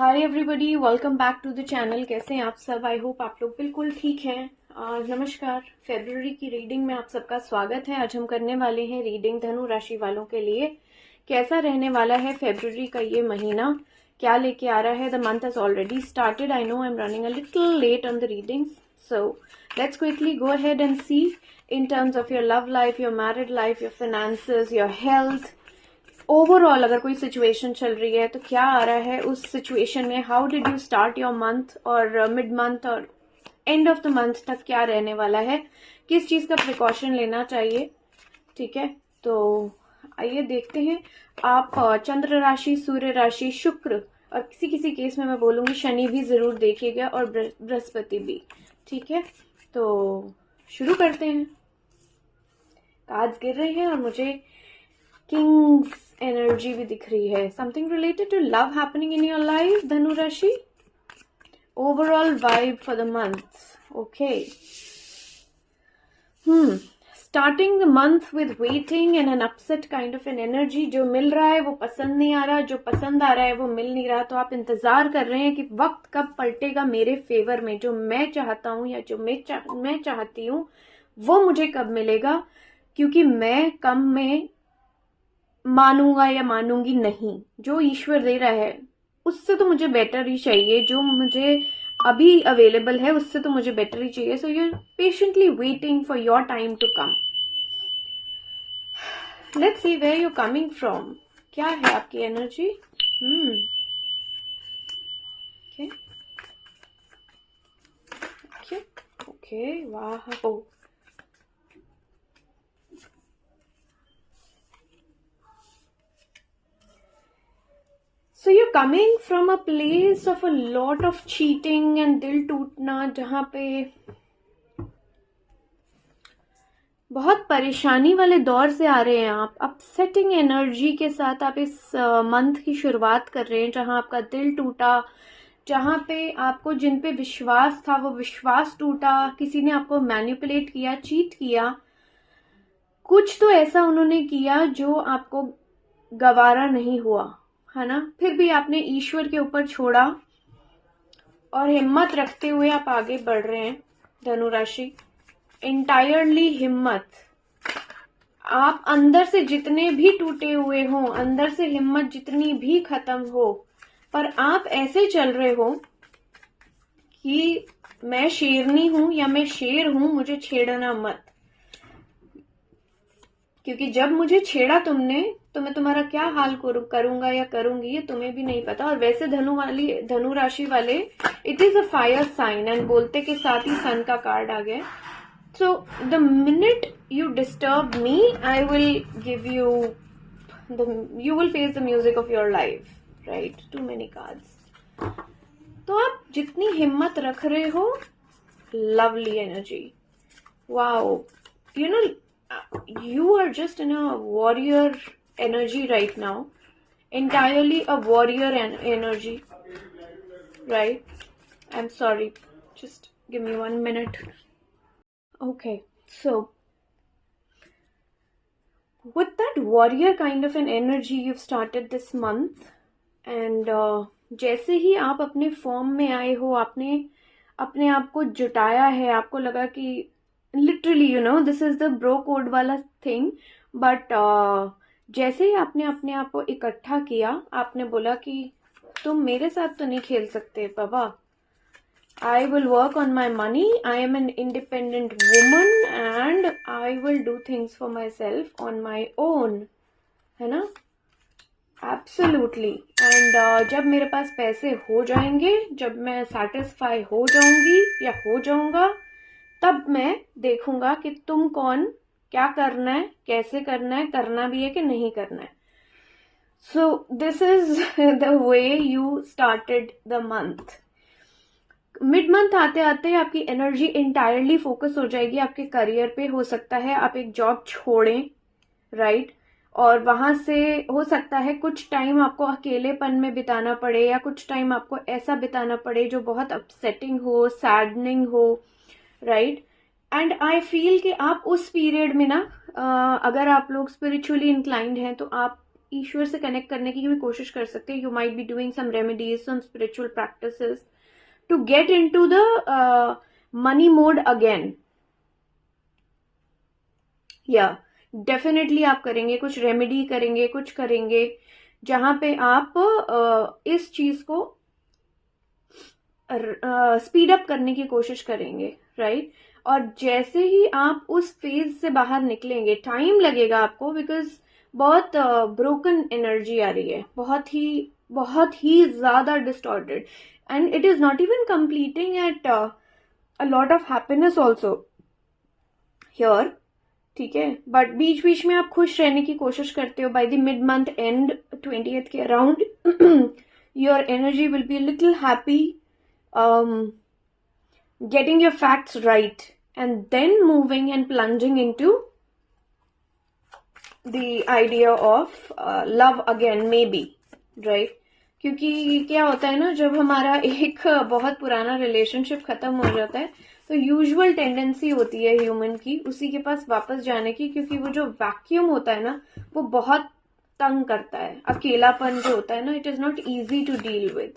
Hi everybody, welcome back to the channel. कैसे हैं आप सब? आई होप आप लोग बिल्कुल ठीक हैं। नमस्कार। फेब्रुअरी की रीडिंग में आप सबका स्वागत है। आज हम करने वाले हैं रीडिंग धनु राशि वालों के लिए। कैसा रहने वाला है फेब्रुअरी का ये महीना, क्या लेके आ रहा है। The month has already started. I know I am running a little late on the readings, so let's quickly go ahead and see in terms of your love life, your married life, your finances, your health. Overall अगर कोई situation चल रही है तो क्या आ रहा है उस सिचुएशन में। How did you start your month, और मिड मंथ और एंड ऑफ द मंथ तक क्या रहने वाला है, किस चीज का प्रिकॉशन लेना चाहिए। ठीक है, तो आइए देखते हैं। आप चंद्र राशि, सूर्य राशि, शुक्र और किसी किसी केस में मैं बोलूंगी शनि भी जरूर देखिएगा, और बृहस्पति भी। ठीक है, तो शुरू करते हैं। कार्ड्स गिर रहे हैं और मुझे किंग्स एनर्जी भी दिख रही है। Something related to love happening in your life, धनु राशि। Overall vibe for the month. Okay, starting the month with waiting and an upset kind of an energy. जो मिल रहा है वो पसंद नहीं आ रहा, जो पसंद आ रहा है वो मिल नहीं रहा। तो आप इंतजार कर रहे हैं कि वक्त कब पलटेगा मेरे फेवर में। जो मैं चाहता हूं या जो मैं चाहती हूँ वो मुझे कब मिलेगा, क्योंकि मैं कम में मानूंगा या मानूंगी नहीं। जो ईश्वर दे रहा है उससे तो मुझे बेटर ही चाहिए। जो मुझे अभी अवेलेबल है उससे तो मुझे बेटर ही चाहिए। So you are patiently waiting for your time to come. Let's see where you coming from. क्या है आपकी एनर्जी? ओके ओके, वाह। ओ, So you're coming from a place of a lot of cheating and दिल टूटना, जहां पे बहुत परेशानी वाले दौर से आ रहे हैं आप। अपसेटिंग एनर्जी के साथ आप इस मंथ की शुरुआत कर रहे हैं, जहां आपका दिल टूटा, जहां पे आपको जिन पे विश्वास था वो विश्वास टूटा। किसी ने आपको मैनिपुलेट किया, चीट किया, कुछ तो ऐसा उन्होंने किया जो आपको गवारा नहीं हुआ, है ना। फिर भी आपने ईश्वर के ऊपर छोड़ा और हिम्मत रखते हुए आप आगे बढ़ रहे हैं धनु राशि। इंटायरली हिम्मत। आप अंदर से जितने भी टूटे हुए हो, अंदर से हिम्मत जितनी भी खत्म हो, पर आप ऐसे चल रहे हो कि मैं शेरनी हूं या मैं शेर हूं, मुझे छेड़ना मत। क्योंकि जब मुझे छेड़ा तुमने तो मैं तुम्हारा क्या हाल करूंगा या करूंगी ये तुम्हें भी नहीं पता। और वैसे धनु राशि वाले, it is a fire sign, and बोलते के साथ ही सन का कार्ड आ गया। So the minute you disturb me, I will give you you will face the music of your life, right? Too many cards. तो आप जितनी हिम्मत रख रहे हो, lovely energy. Wow, you know, you are just in a warrior energy right now. Entirely a warrior energy, right? I'm sorry, just give me 1 minute. Okay, so with that warrior kind of an energy you've started this month, and जैसे ही आप अपने form में आए हो, आपने अपने आप को जुटाया है, आपको लगा कि literally this is the bro code वाला थिंग, बट जैसे ही आपने अपने आप को इकट्ठा किया, आपने बोला कि तुम मेरे साथ तो नहीं खेल सकते बाबा। I will work on my money. I am an independent woman and I will do things for myself on my own. है ना? Absolutely. And जब मेरे पास पैसे हो जाएंगे, जब मैं satisfy हो जाऊंगी या हो जाऊंगा, तब मैं देखूंगा कि तुम कौन, क्या करना है, कैसे करना है, करना भी है कि नहीं करना है। So this is the way you started the month. Mid month आते आते आपकी एनर्जी इंटायरली फोकस हो जाएगी आपके करियर पे। हो सकता है आप एक जॉब छोड़ें, राइट? और वहां से हो सकता है कुछ टाइम आपको अकेलेपन में बिताना पड़े, या कुछ टाइम आपको ऐसा बिताना पड़े जो बहुत अपसेटिंग हो, सैडनिंग हो, राइट? एंड आई फील कि आप उस पीरियड में ना, अगर आप लोग स्पिरिचुअली इंक्लाइंड हैं तो आप ईश्वर से कनेक्ट करने की भी कोशिश कर सकते हैं. You might be doing some remedies, some spiritual practices to get into the money mode again. या डेफिनेटली आप करेंगे, कुछ रेमेडी करेंगे, कुछ करेंगे जहां पे आप इस चीज को स्पीड अप करने की कोशिश करेंगे, राइट. और जैसे ही आप उस फेज से बाहर निकलेंगे, टाइम लगेगा आपको, बिकॉज बहुत ब्रोकन एनर्जी आ रही है, बहुत ही ज्यादा distorted, and it is not even completing at a lot of happiness also here. ठीक है, बट बीच बीच में आप खुश रहने की कोशिश करते हो. By the mid month and 20th के around your energy will be little happy, getting your facts right, and then moving and plunging into the idea of love again, maybe, right. क्योंकि क्या होता है ना, जब हमारा एक बहुत पुराना रिलेशनशिप खत्म हो जाता है तो यूजुअल टेंडेंसी होती है ह्यूमन की उसी के पास वापस जाने की, क्योंकि वो जो वैक्यूम होता है ना वो बहुत तंग करता है. अकेलापन जो होता है ना, it is not easy to deal with.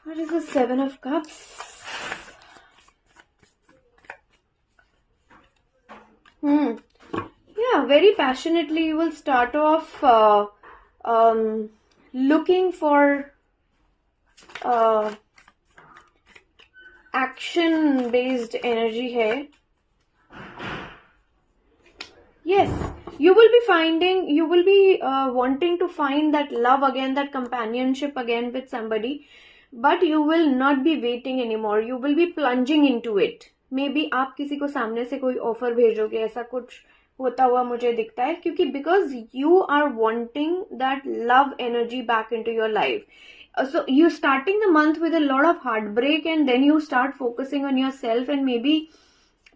What is the 7 of Cups? Yeah, very passionately you will start off looking for action-based energy है. Yes, you will be wanting to find that love again, that companionship again with somebody. But you will not be waiting anymore. You will be plunging into it. Maybe आप किसी को सामने से कोई offer भेजोगे, ऐसा कुछ होता हुआ मुझे दिखता है, क्योंकि because you are wanting that love energy back into your life. So you starting the month with a lot of heartbreak, and then you start focusing on yourself, and maybe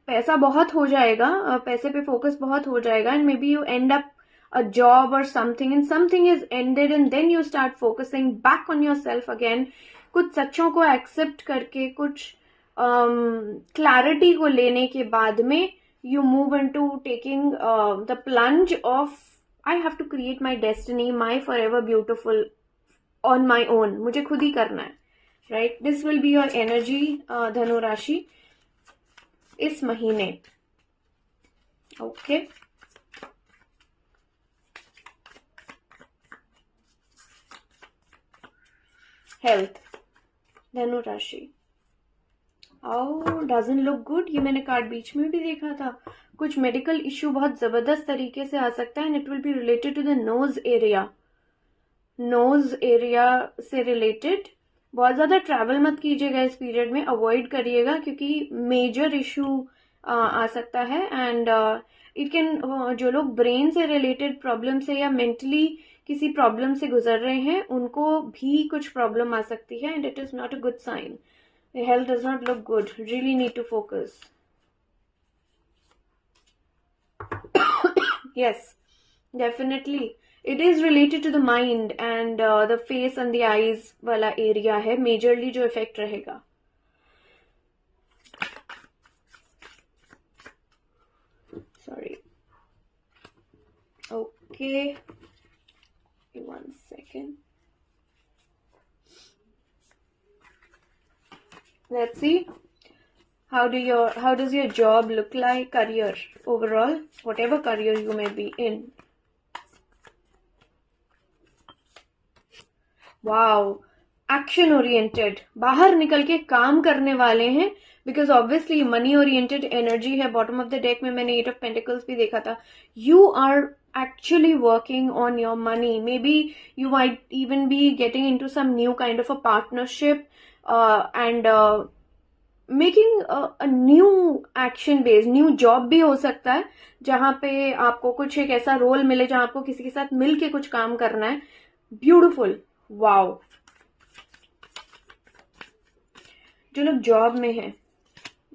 पैसा बहुत हो जाएगा, पैसे पे फोकस बहुत हो जाएगा, and maybe you end up a job or something, and something is ended, and then you start focusing back on yourself again. कुछ सच्चों को एक्सेप्ट करके, कुछ क्लैरिटी को लेने के बाद में you move into taking the plunge of I have to create my destiny, my forever beautiful on my own. मुझे खुद ही करना है, right. This will be your energy धनु राशि इस महीने. ओके, हेल्थ धनु राशि. Doesn't look good. ये मैंने कार्ड बीच में भी देखा था. कुछ मेडिकल इश्यू बहुत जबरदस्त तरीके से आ सकता है, and it will be related to the nose area. Nose area से रिलेटेड. बहुत ज्यादा ट्रैवल मत कीजिएगा इस पीरियड में, अवॉइड करिएगा, क्योंकि मेजर इश्यू आ सकता है. एंड इट कैन, जो लोग ब्रेन से रिलेटेड प्रॉब्लम से या मेंटली किसी प्रॉब्लम से गुजर रहे हैं, उनको भी कुछ प्रॉब्लम आ सकती है, and it is not a good sign. Health does not look good. Really need to focus. Yes, definitely it is related to the mind and the face and the eyes वाला area है majorly जो effect रहेगा. Sorry. Okay, 1 second. Let's see. How does your job look like? Career overall, whatever career you may be in. Wow, action oriented. बाहर निकल के काम करने वाले हैं, because obviously money oriented energy है. Bottom of the deck में मैंने 8 of Pentacles भी देखा था. You are actually working on your money. Maybe you might even be getting into some new kind of a partnership and making a new action based new job भी हो सकता है, जहां पे आपको कुछ एक ऐसा रोल मिले जहां आपको किसी के साथ मिलके कुछ काम करना है. ब्यूटिफुल. वाओ. जो लोग जॉब में हैं,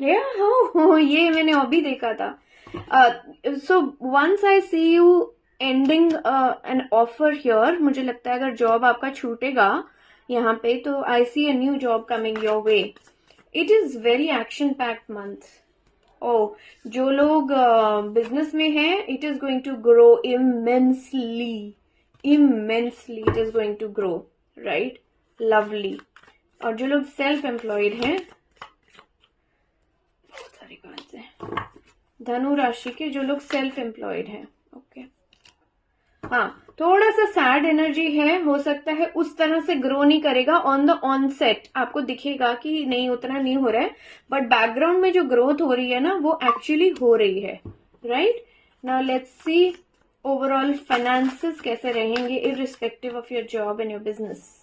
ये मैंने अभी देखा था. So once I see you ending an offer here, मुझे लगता है अगर जॉब आपका छूटेगा यहाँ पे, तो I see a new job coming your way. It is very action packed month. ओ, जो लोग बिजनेस में हैं, it is going to grow immensely, immensely it is going to grow, right, lovely. और जो लोग सेल्फ एम्प्लॉयड हैं, बहुत सारे कार्ड्स हैं, धनु राशि के जो लोग सेल्फ एम्प्लॉयड हैं, ओके, हाँ, थोड़ा सा सैड एनर्जी है, हो सकता है उस तरह से ग्रो नहीं करेगा ऑन द ऑनसेट, आपको दिखेगा कि नहीं उतना नहीं हो रहा है, बट बैकग्राउंड में जो ग्रोथ हो रही है ना वो एक्चुअली हो रही है, right. Now let's see overall finances कैसे रहेंगे irrespective of your job and your business.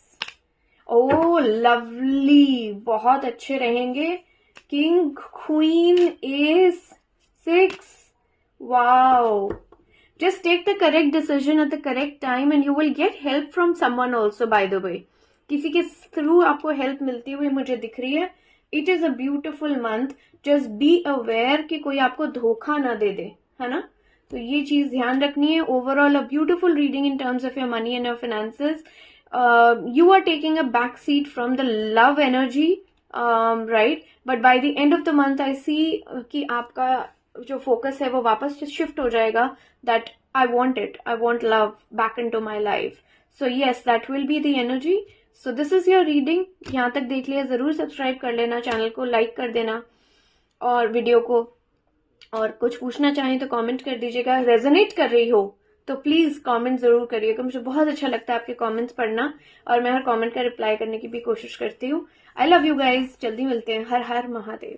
Oh lovely, बहुत अच्छे रहेंगे। King, queen, ace, 6, wow. Just take the correct decision at the correct time and you will get help from someone also, by the way. किसी के through आपको help मिलती हुई मुझे दिख रही है। It is a beautiful month. Just be aware कि कोई आपको धोखा ना दे दे, है ना। तो ये चीज ध्यान रखनी है। Overall, a beautiful reading in terms of your money and your finances. You are taking a back seat from the love energy, right? But by the end of the month, I see कि आपका जो focus है वो वापस shift हो जाएगा, that I want it, I want love back in to my life. So yes, that will be the energy. So this is your reading. यहाँ तक देख लिया, जरूर सब्सक्राइब कर लेना, चैनल को लाइक कर देना और वीडियो को, और कुछ पूछना चाहें तो कमेंट कर दीजिएगा। रेजोनेट कर रही हो तो प्लीज कमेंट जरूर करिएगा, मुझे बहुत अच्छा लगता है आपके कमेंट्स पढ़ना, और मैं हर कमेंट का रिप्लाई करने की भी कोशिश करती हूँ। आई लव यू गाइज, जल्दी मिलते हैं। हर हर महादेव।